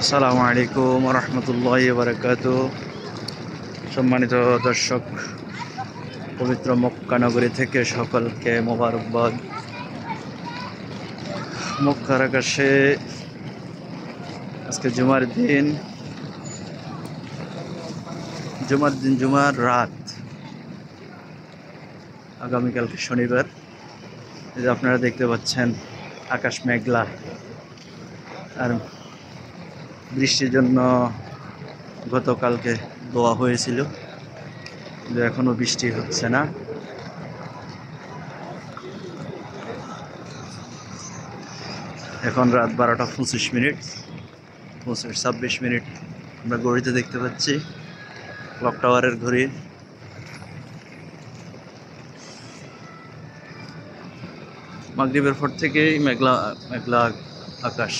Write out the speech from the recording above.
আসসালামু আলাইকুম রহমতুল্লাহি বারাকাতুহু। সম্মানিত দর্শক, পবিত্র মক্কা নগরী থেকে সকলকে মোবারকবাদ। মক্কার আকাশে আজকে জুমার রাত, আগামীকালকে শনিবার। এই যে আপনারা দেখতে পাচ্ছেন আকাশ মেঘলা, আর বৃষ্টির জন্য গতকালকে দোয়া হয়েছিল, কিন্তু এখনো বৃষ্টি হচ্ছে না। এখন রাত 12টা 25 মিনিট, 26 মিনিট আমরা ঘড়িতে দেখতে পাচ্ছি, ক্লক টাওয়ারের ঘড়ি। মাগরিবের পর থেকেই মেঘলা মেঘলা আকাশ।